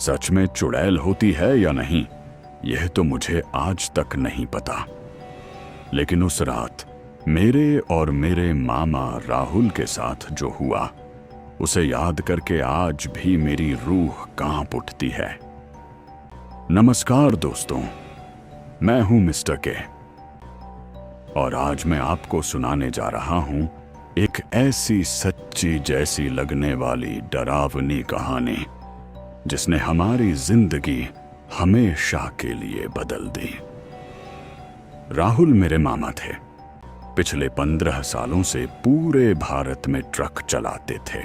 सच में चुड़ैल होती है या नहीं, यह तो मुझे आज तक नहीं पता। लेकिन उस रात मेरे और मेरे मामा राहुल के साथ जो हुआ, उसे याद करके आज भी मेरी रूह कांप उठती है। नमस्कार दोस्तों, मैं हूं मिस्टर के और आज मैं आपको सुनाने जा रहा हूं एक ऐसी सच्ची जैसी लगने वाली डरावनी कहानी जिसने हमारी जिंदगी हमेशा के लिए बदल दी। राहुल मेरे मामा थे। पिछले 15 सालों से पूरे भारत में ट्रक चलाते थे।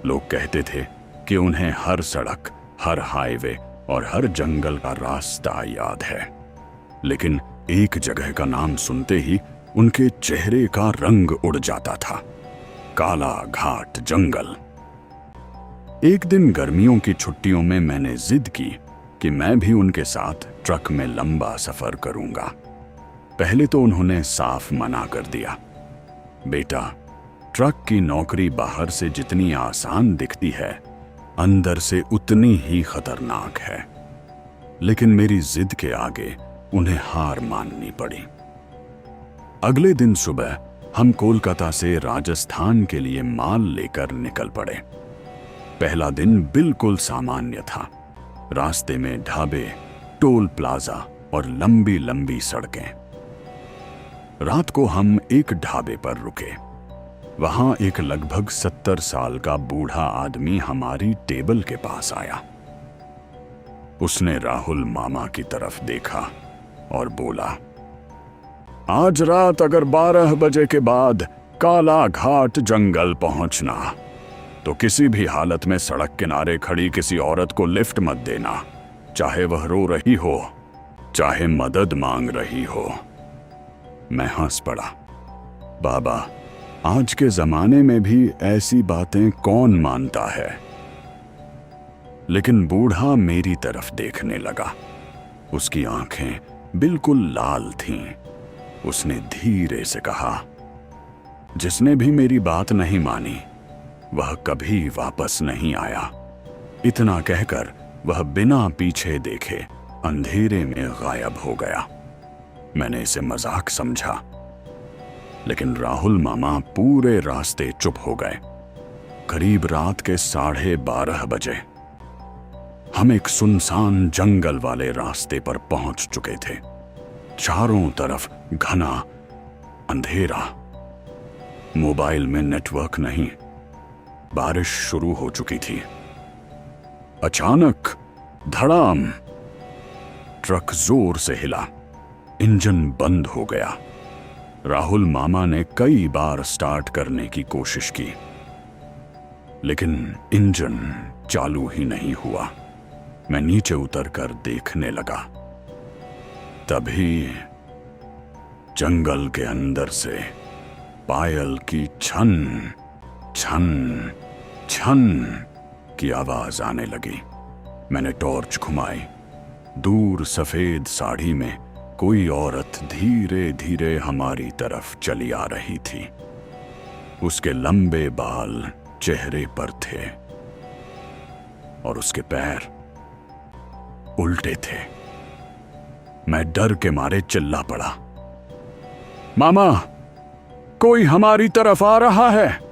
लोग कहते थे कि उन्हें हर सड़क, हर हाईवे और हर जंगल का रास्ता याद है। लेकिन एक जगह का नाम सुनते ही उनके चेहरे का रंग उड़ जाता था, काला घाट जंगल। एक दिन गर्मियों की छुट्टियों में मैंने जिद की कि मैं भी उनके साथ ट्रक में लंबा सफर करूंगा। पहले तो उन्होंने साफ मना कर दिया, बेटा, ट्रक की नौकरी बाहर से जितनी आसान दिखती है, अंदर से उतनी ही खतरनाक है। लेकिन मेरी जिद के आगे उन्हें हार माननी पड़ी। अगले दिन सुबह हम कोलकाता से राजस्थान के लिए माल लेकर निकल पड़े। पहला दिन बिल्कुल सामान्य था। रास्ते में ढाबे, टोल प्लाजा और लंबी लंबी सड़कें। रात को हम एक ढाबे पर रुके। वहां एक लगभग 70 साल का बूढ़ा आदमी हमारी टेबल के पास आया। उसने राहुल मामा की तरफ देखा और बोला, आज रात अगर 12 बजे के बाद काला घाट जंगल पहुंचना तो किसी भी हालत में सड़क किनारे खड़ी किसी औरत को लिफ्ट मत देना, चाहे वह रो रही हो, चाहे मदद मांग रही हो। मैं हंस पड़ा। बाबा, आज के जमाने में भी ऐसी बातें कौन मानता है? लेकिन बूढ़ा मेरी तरफ देखने लगा। उसकी आंखें बिल्कुल लाल थीं। उसने धीरे से कहा, जिसने भी मेरी बात नहीं मानी वह कभी वापस नहीं आया। इतना कहकर वह बिना पीछे देखे अंधेरे में गायब हो गया। मैंने इसे मजाक समझा, लेकिन राहुल मामा पूरे रास्ते चुप हो गए। करीब रात के 12:30 बजे हम एक सुनसान जंगल वाले रास्ते पर पहुंच चुके थे। चारों तरफ घना अंधेरा, मोबाइल में नेटवर्क नहीं, बारिश शुरू हो चुकी थी। अचानक धड़ाम, ट्रक जोर से हिला, इंजन बंद हो गया। राहुल मामा ने कई बार स्टार्ट करने की कोशिश की, लेकिन इंजन चालू ही नहीं हुआ। मैं नीचे उतरकर देखने लगा। तभी जंगल के अंदर से पायल की छन छन छन की आवाज आने लगी। मैंने टॉर्च घुमाई। दूर सफेद साड़ी में कोई औरत धीरे धीरे हमारी तरफ चली आ रही थी। उसके लंबे बाल चेहरे पर थे और उसके पैर उल्टे थे। मैं डर के मारे चिल्ला पड़ा, मामा, कोई हमारी तरफ आ रहा है।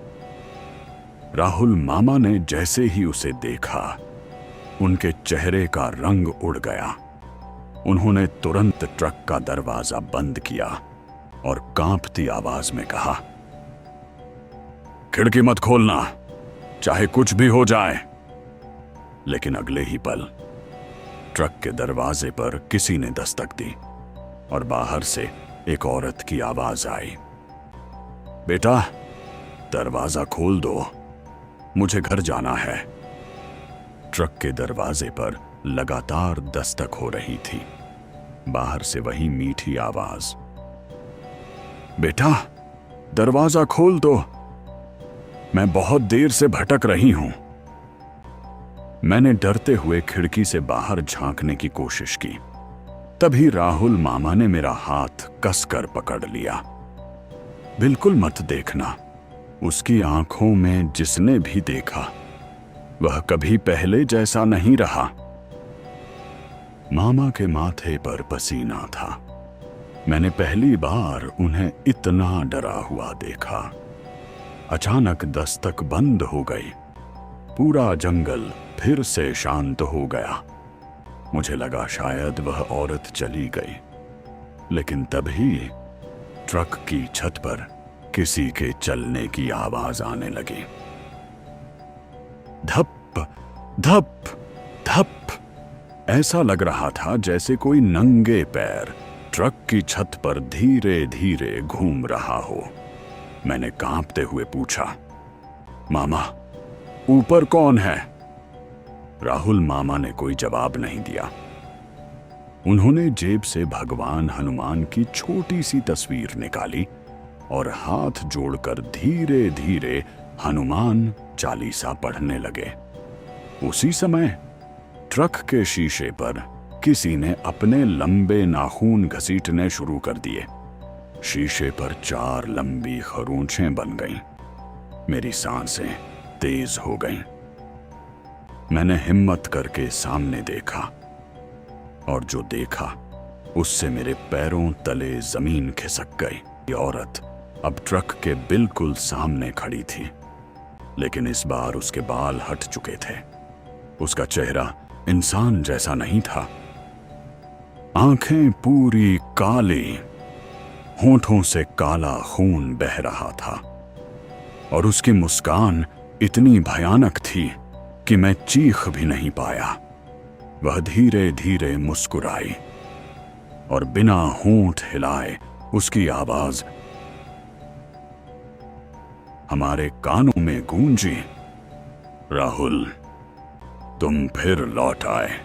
राहुल मामा ने जैसे ही उसे देखा, उनके चेहरे का रंग उड़ गया। उन्होंने तुरंत ट्रक का दरवाजा बंद किया और कांपती आवाज में कहा, खिड़की मत खोलना, चाहे कुछ भी हो जाए। लेकिन अगले ही पल ट्रक के दरवाजे पर किसी ने दस्तक दी और बाहर से एक औरत की आवाज आई, बेटा, दरवाजा खोल दो, मुझे घर जाना है। ट्रक के दरवाजे पर लगातार दस्तक हो रही थी। बाहर से वही मीठी आवाज, बेटा, दरवाजा खोल दो, मैं बहुत देर से भटक रही हूं। मैंने डरते हुए खिड़की से बाहर झांकने की कोशिश की। तभी राहुल मामा ने मेरा हाथ कसकर पकड़ लिया। बिल्कुल मत देखना। उसकी आंखों में जिसने भी देखा वह कभी पहले जैसा नहीं रहा। मामा के माथे पर पसीना था। मैंने पहली बार उन्हें इतना डरा हुआ देखा। अचानक दस्तक बंद हो गई। पूरा जंगल फिर से शांत हो गया। मुझे लगा शायद वह औरत चली गई, लेकिन तभी ट्रक की छत पर किसी के चलने की आवाज आने लगी। धप धप धप। ऐसा लग रहा था जैसे कोई नंगे पैर ट्रक की छत पर धीरे धीरे घूम रहा हो। मैंने कांपते हुए पूछा, मामा, ऊपर कौन है? राहुल मामा ने कोई जवाब नहीं दिया। उन्होंने जेब से भगवान हनुमान की छोटी सी तस्वीर निकाली और हाथ जोड़कर धीरे धीरे हनुमान चालीसा पढ़ने लगे। उसी समय ट्रक के शीशे पर किसी ने अपने लंबे नाखून घसीटने शुरू कर दिए। शीशे पर 4 लंबी खरोंचें बन गईं। मेरी सांसें तेज हो गईं। मैंने हिम्मत करके सामने देखा, और जो देखा उससे मेरे पैरों तले जमीन खिसक गई। ये औरत अब ट्रक के बिल्कुल सामने खड़ी थी, लेकिन इस बार उसके बाल हट चुके थे। उसका चेहरा इंसान जैसा नहीं था। आंखें पूरी काली, होठों से काला खून बह रहा था, और उसकी मुस्कान इतनी भयानक थी कि मैं चीख भी नहीं पाया। वह धीरे धीरे मुस्कुराई और बिना होंठ हिलाए उसकी आवाज हमारे कानों में गूंजी, राहुल, तुम फिर लौट आए।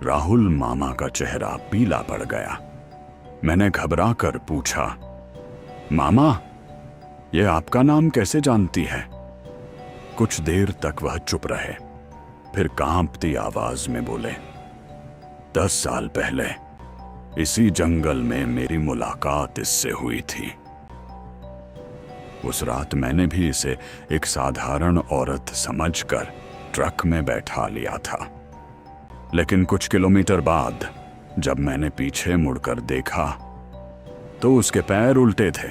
राहुल मामा का चेहरा पीला पड़ गया। मैंने घबराकर पूछा, मामा, ये आपका नाम कैसे जानती है? कुछ देर तक वह चुप रहे, फिर कांपती आवाज में बोले, 10 साल पहले इसी जंगल में मेरी मुलाकात इससे हुई थी। उस रात मैंने भी इसे एक साधारण औरत समझकर ट्रक में बैठा लिया था, लेकिन कुछ किलोमीटर बाद जब मैंने पीछे मुड़कर देखा तो उसके पैर उल्टे थे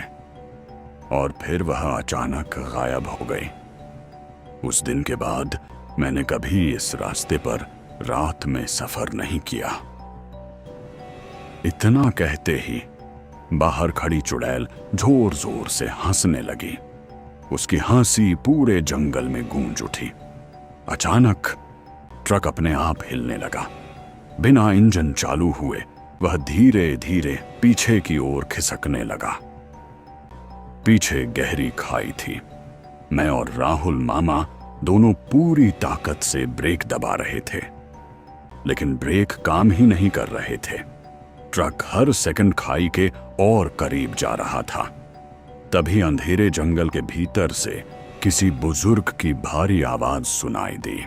और फिर वह अचानक गायब हो गई। उस दिन के बाद मैंने कभी इस रास्ते पर रात में सफर नहीं किया। इतना कहते ही बाहर खड़ी चुड़ैल जोर जोर से हंसने लगी। उसकी हंसी पूरे जंगल में गूंज उठी। अचानक ट्रक अपने आप हिलने लगा। बिना इंजन चालू हुए वह धीरे धीरे पीछे की ओर खिसकने लगा। पीछे गहरी खाई थी। मैं और राहुल मामा दोनों पूरी ताकत से ब्रेक दबा रहे थे, लेकिन ब्रेक काम ही नहीं कर रहे थे। ट्रक हर सेकंड खाई के और करीब जा रहा था। तभी अंधेरे जंगल के भीतर से किसी बुजुर्ग की भारी आवाज सुनाई दी,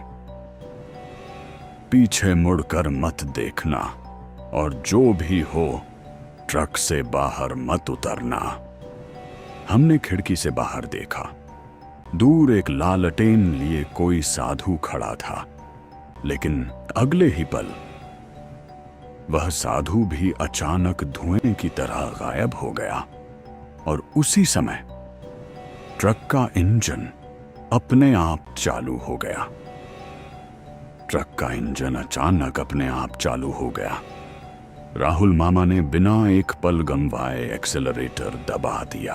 पीछे मुड़कर मत देखना, और जो भी हो ट्रक से बाहर मत उतरना। हमने खिड़की से बाहर देखा। दूर एक लालटेन लिए कोई साधु खड़ा था, लेकिन अगले ही पल वह साधु भी अचानक धुएं की तरह गायब हो गया। और उसी समय ट्रक का इंजन अपने आप चालू हो गया। ट्रक का इंजन अचानक अपने आप चालू हो गया। राहुल मामा ने बिना एक पल गंवाए एक्सेलरेटर दबा दिया।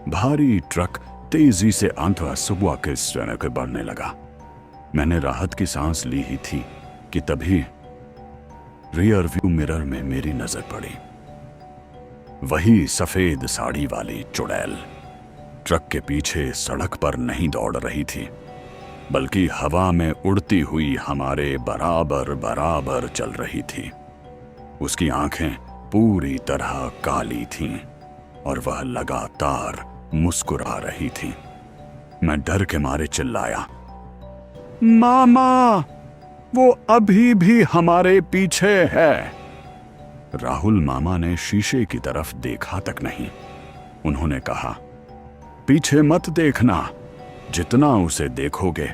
भारी ट्रक तेजी से आंध्रा सुबह के समय के बढ़ने लगा। मैंने राहत की सांस ली ही थी कि तभी रियर व्यू मिरर में मेरी नजर पड़ी। वही सफेद साड़ी वाली चुड़ैल ट्रक के पीछे सड़क पर नहीं दौड़ रही थी, बल्कि हवा में उड़ती हुई हमारे बराबर बराबर चल रही थी। उसकी आंखें पूरी तरह काली थीं और वह लगातार मुस्कुरा रही थी। मैं डर के मारे चिल्लाया, मामा, वो अभी भी हमारे पीछे है। राहुल मामा ने शीशे की तरफ देखा तक नहीं। उन्होंने कहा, पीछे मत देखना, जितना उसे देखोगे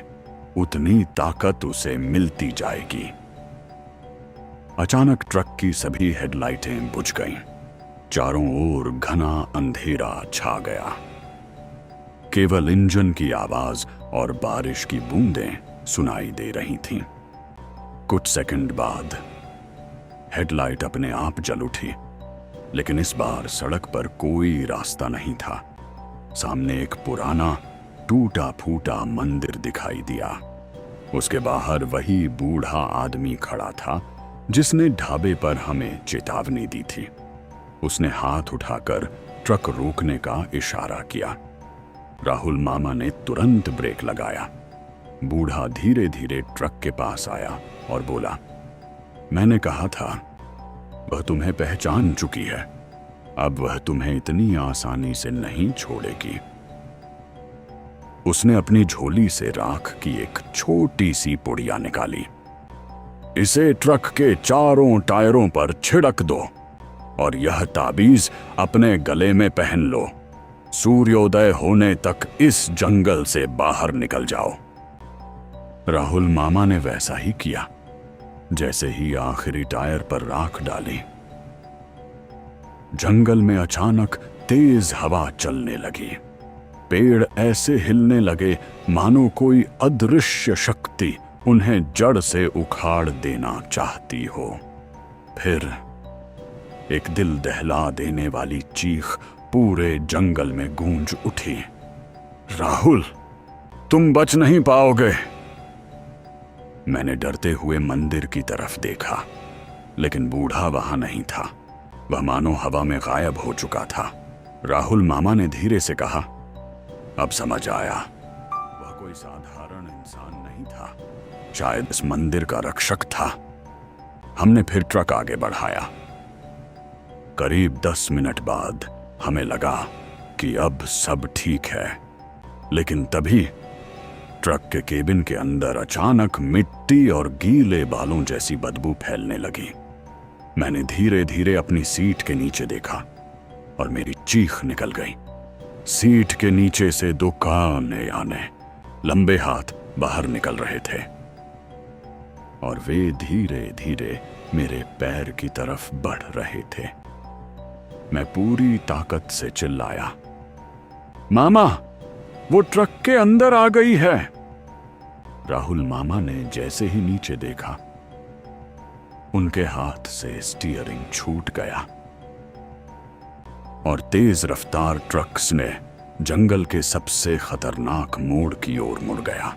उतनी ताकत उसे मिलती जाएगी। अचानक ट्रक की सभी हेडलाइटें बुझ गईं। चारों ओर घना अंधेरा छा गया। केवल इंजन की आवाज और बारिश की बूंदें सुनाई दे रही थीं। कुछ सेकंड बाद हेडलाइट अपने आप जल उठी, लेकिन इस बार सड़क पर कोई रास्ता नहीं था। सामने एक पुराना टूटा फूटा मंदिर दिखाई दिया। उसके बाहर वही बूढ़ा आदमी खड़ा था जिसने ढाबे पर हमें चेतावनी दी थी। उसने हाथ उठाकर ट्रक रोकने का इशारा किया। राहुल मामा ने तुरंत ब्रेक लगाया। बूढ़ा धीरे धीरे ट्रक के पास आया और बोला, मैंने कहा था वह तुम्हें पहचान चुकी है, अब वह तुम्हें इतनी आसानी से नहीं छोड़ेगी। उसने अपनी झोली से राख की एक छोटी सी पुड़िया निकाली। इसे ट्रक के चारों टायरों पर छिड़क दो और यह ताबीज अपने गले में पहन लो। सूर्योदय होने तक इस जंगल से बाहर निकल जाओ। राहुल मामा ने वैसा ही किया। जैसे ही आखिरी टायर पर राख डाली, जंगल में अचानक तेज हवा चलने लगी। पेड़ ऐसे हिलने लगे मानो कोई अदृश्य शक्ति उन्हें जड़ से उखाड़ देना चाहती हो। फिर एक दिल दहला देने वाली चीख पूरे जंगल में गूंज उठी, राहुल, तुम बच नहीं पाओगे। मैंने डरते हुए मंदिर की तरफ देखा, लेकिन बूढ़ा वहां नहीं था। वह मानो हवा में गायब हो चुका था। राहुल मामा ने धीरे से कहा, अब समझ आया, वह कोई साधारण इंसान नहीं था, शायद इस मंदिर का रक्षक था। हमने फिर ट्रक आगे बढ़ाया। करीब 10 मिनट बाद हमें लगा कि अब सब ठीक है, लेकिन तभी ट्रक के केबिन के अंदर अचानक मिट्टी और गीले बालों जैसी बदबू फैलने लगी। मैंने धीरे धीरे अपनी सीट के नीचे देखा और मेरी चीख निकल गई। सीट के नीचे से 2 काने याने लंबे हाथ बाहर निकल रहे थे और वे धीरे धीरे मेरे पैर की तरफ बढ़ रहे थे। मैं पूरी ताकत से चिल्लाया, मामा, वो ट्रक के अंदर आ गई है। राहुल मामा ने जैसे ही नीचे देखा, उनके हाथ से स्टीयरिंग छूट गया और तेज रफ्तार ट्रक्स ने जंगल के सबसे खतरनाक मोड़ की ओर मुड़ गया।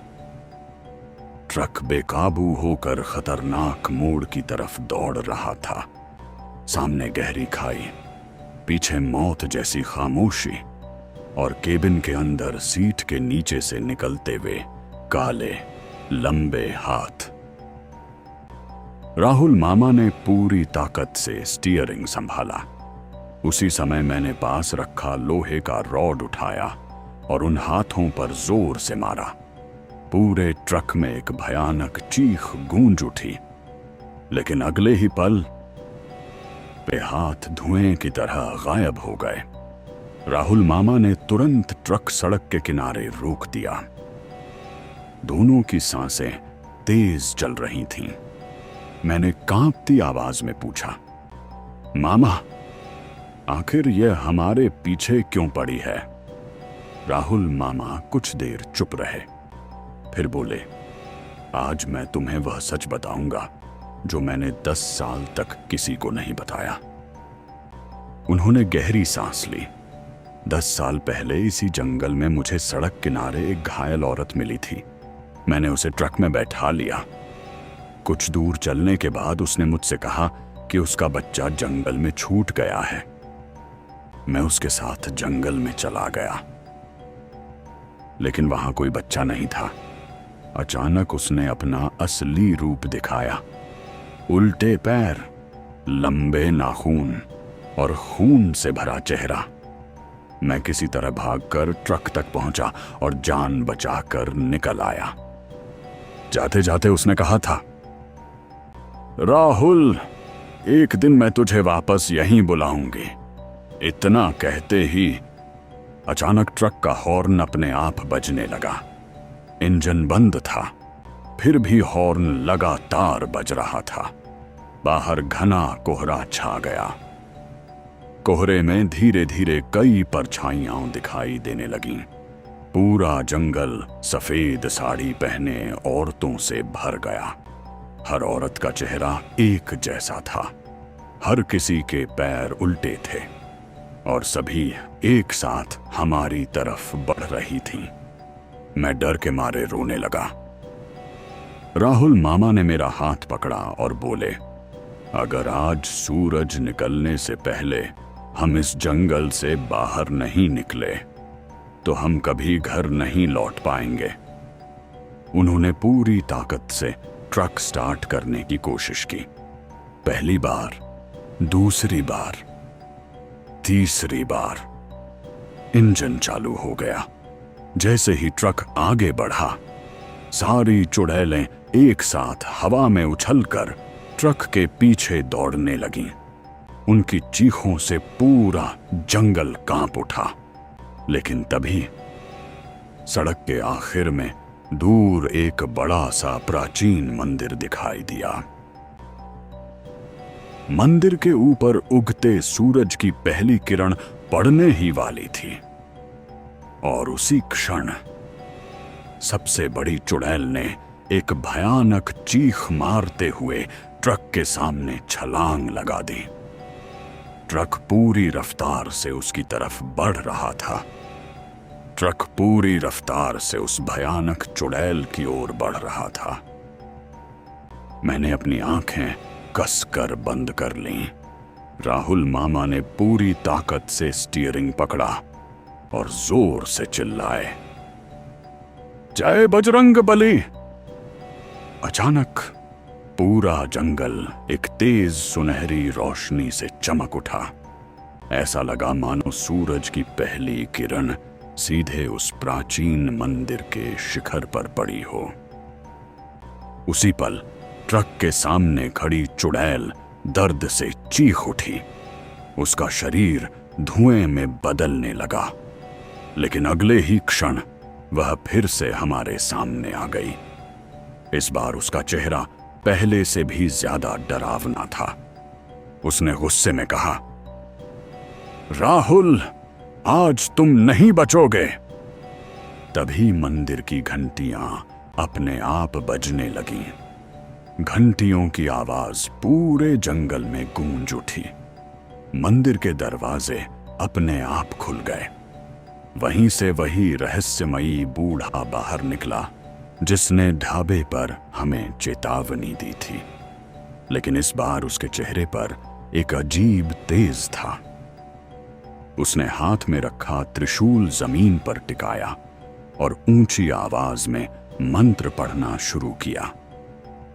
ट्रक बेकाबू होकर खतरनाक मोड़ की तरफ दौड़ रहा था। सामने गहरी खाई, पीछे मौत जैसी खामोशी और केबिन के अंदर सीट के नीचे से निकलते हुए काले लंबे हाथ। राहुल मामा ने पूरी ताकत से स्टीयरिंग संभाला। उसी समय मैंने पास रखा लोहे का रॉड उठाया और उन हाथों पर जोर से मारा। पूरे ट्रक में एक भयानक चीख गूंज उठी, लेकिन अगले ही पल वे हाथ धुएं की तरह गायब हो गए। राहुल मामा ने तुरंत ट्रक सड़क के किनारे रोक दिया। दोनों की सांसें तेज चल रही थीं। मैंने कांपती आवाज में पूछा, मामा, आखिर यह हमारे पीछे क्यों पड़ी है? राहुल मामा कुछ देर चुप रहे, फिर बोले, आज मैं तुम्हें वह सच बताऊंगा जो मैंने 10 साल तक किसी को नहीं बताया। उन्होंने गहरी सांस ली। 10 साल पहले इसी जंगल में मुझे सड़क किनारे एक घायल औरत मिली थी। मैंने उसे ट्रक में बैठा लिया। कुछ दूर चलने के बाद उसने मुझसे कहा कि उसका बच्चा जंगल में छूट गया है। मैं उसके साथ जंगल में चला गया, लेकिन वहां कोई बच्चा नहीं था। अचानक उसने अपना असली रूप दिखाया। उल्टे पैर, लंबे नाखून और खून से भरा चेहरा। मैं किसी तरह भागकर ट्रक तक पहुंचा और जान बचाकर निकल आया। जाते जाते उसने कहा था, राहुल, एक दिन मैं तुझे वापस यहीं बुलाऊंगी। इतना कहते ही अचानक ट्रक का हॉर्न अपने आप बजने लगा। इंजन बंद था, फिर भी हॉर्न लगातार बज रहा था। बाहर घना कोहरा छा गया। कोहरे में धीरे धीरे कई परछाइयां दिखाई देने लगीं। पूरा जंगल सफेद साड़ी पहने औरतों से भर गया। हर औरत का चेहरा एक जैसा था। हर किसी के पैर उल्टे थे और सभी एक साथ हमारी तरफ बढ़ रही थीं। मैं डर के मारे रोने लगा। राहुल मामा ने मेरा हाथ पकड़ा और बोले, अगर आज सूरज निकलने से पहले हम इस जंगल से बाहर नहीं निकले तो हम कभी घर नहीं लौट पाएंगे। उन्होंने पूरी ताकत से ट्रक स्टार्ट करने की कोशिश की। पहली बार, दूसरी बार, तीसरी बार इंजन चालू हो गया। जैसे ही ट्रक आगे बढ़ा, सारी चुड़ैलें एक साथ हवा में उछलकर ट्रक के पीछे दौड़ने लगीं। उनकी चीखों से पूरा जंगल कांप उठा। लेकिन तभी सड़क के आखिर में दूर एक बड़ा सा प्राचीन मंदिर दिखाई दिया। मंदिर के ऊपर उगते सूरज की पहली किरण पड़ने ही वाली थी और उसी क्षण सबसे बड़ी चुड़ैल ने एक भयानक चीख मारते हुए ट्रक के सामने छलांग लगा दी। ट्रक पूरी रफ्तार से उसकी तरफ बढ़ रहा था। ट्रक पूरी रफ्तार से उस भयानक चुड़ैल की ओर बढ़ रहा था। मैंने अपनी आंखें कसकर बंद कर लीं। राहुल मामा ने पूरी ताकत से स्टीयरिंग पकड़ा और जोर से चिल्लाए, जय बजरंग बली। अचानक पूरा जंगल एक तेज सुनहरी रोशनी से चमक उठा। ऐसा लगा मानो सूरज की पहली किरण सीधे उस प्राचीन मंदिर के शिखर पर पड़ी हो। उसी पल ट्रक के सामने खड़ी चुड़ैल दर्द से चीख उठी। उसका शरीर धुएं में बदलने लगा, लेकिन अगले ही क्षण वह फिर से हमारे सामने आ गई। इस बार उसका चेहरा पहले से भी ज्यादा डरावना था। उसने गुस्से में कहा, राहुल, आज तुम नहीं बचोगे। तभी मंदिर की घंटियां अपने आप बजने लगीं। घंटियों की आवाज पूरे जंगल में गूंज उठी। मंदिर के दरवाजे अपने आप खुल गए। वहीं से वही रहस्यमयी बूढ़ा बाहर निकला जिसने ढाबे पर हमें चेतावनी दी थी। लेकिन इस बार उसके चेहरे पर एक अजीब तेज था। उसने हाथ में रखा त्रिशूल जमीन पर टिकाया और ऊंची आवाज में मंत्र पढ़ना शुरू किया।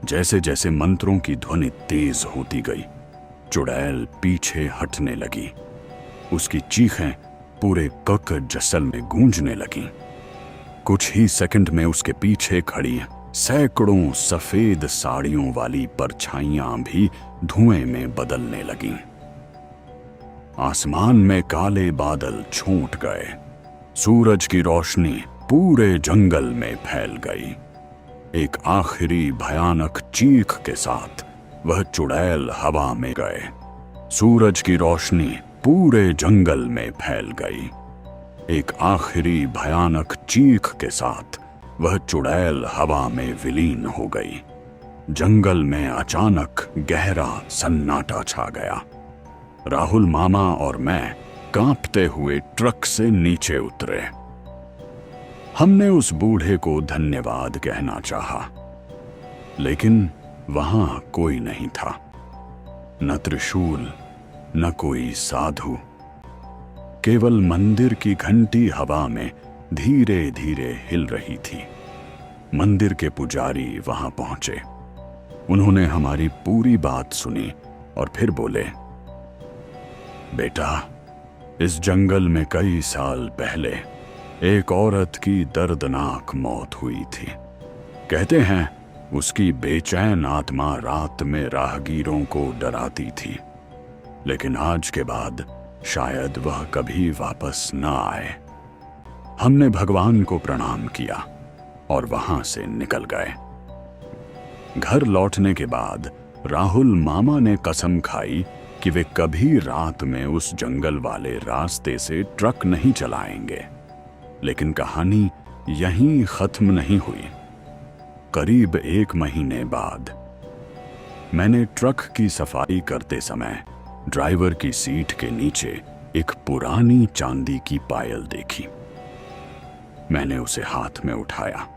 जैसे जैसे मंत्रों की ध्वनि तेज होती गई, चुड़ैल पीछे हटने लगी। उसकी चीखें पूरे कक जसल में गूंजने लगीं। कुछ ही सेकंड में उसके पीछे खड़ी सैकड़ों सफेद साड़ियों वाली परछाइयां भी धुएं में बदलने लगीं। आसमान में काले बादल छूट गए। सूरज की रोशनी पूरे जंगल में फैल गई। एक आखिरी भयानक चीख के साथ वह चुड़ैल हवा में गए। सूरज की रोशनी पूरे जंगल में फैल गई। एक आखिरी भयानक चीख के साथ वह चुड़ैल हवा में विलीन हो गई। जंगल में अचानक गहरा सन्नाटा छा गया। राहुल मामा और मैं कांपते हुए ट्रक से नीचे उतरे। हमने उस बूढ़े को धन्यवाद कहना चाहा, लेकिन वहां कोई नहीं था। न त्रिशूल, न कोई साधु। केवल मंदिर की घंटी हवा में धीरे धीरे हिल रही थी। मंदिर के पुजारी वहां पहुंचे। उन्होंने हमारी पूरी बात सुनी और फिर बोले, बेटा, इस जंगल में कई साल पहले एक औरत की दर्दनाक मौत हुई थी। कहते हैं उसकी बेचैन आत्मा रात में राहगीरों को डराती थी, लेकिन आज के बाद शायद वह कभी वापस न आए। हमने भगवान को प्रणाम किया और वहां से निकल गए। घर लौटने के बाद राहुल मामा ने कसम खाई कि वे कभी रात में उस जंगल वाले रास्ते से ट्रक नहीं चलाएंगे। लेकिन कहानी यहीं खत्म नहीं हुई। करीब 1 महीने बाद मैंने ट्रक की सफाई करते समय ड्राइवर की सीट के नीचे एक पुरानी चांदी की पायल देखी। मैंने उसे हाथ में उठाया।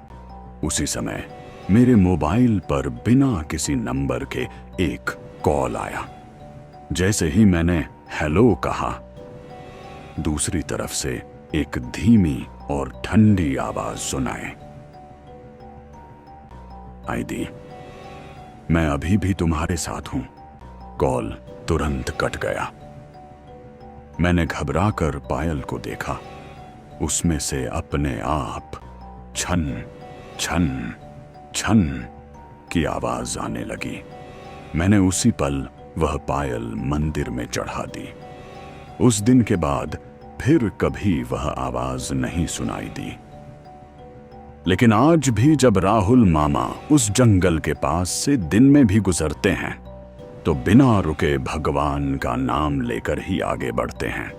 उसी समय मेरे मोबाइल पर बिना किसी नंबर के एक कॉल आया। जैसे ही मैंने हेलो कहा, दूसरी तरफ से एक धीमी और ठंडी आवाज सुनाई, आईदी, मैं अभी भी तुम्हारे साथ हूं। कॉल तुरंत कट गया। मैंने घबराकर पायल को देखा। उसमें से अपने आप छन छन छन की आवाज आने लगी। मैंने उसी पल वह पायल मंदिर में चढ़ा दी। उस दिन के बाद फिर कभी वह आवाज नहीं सुनाई दी। लेकिन आज भी जब राहुल मामा उस जंगल के पास से दिन में भी गुजरते हैं तो बिना रुके भगवान का नाम लेकर ही आगे बढ़ते हैं।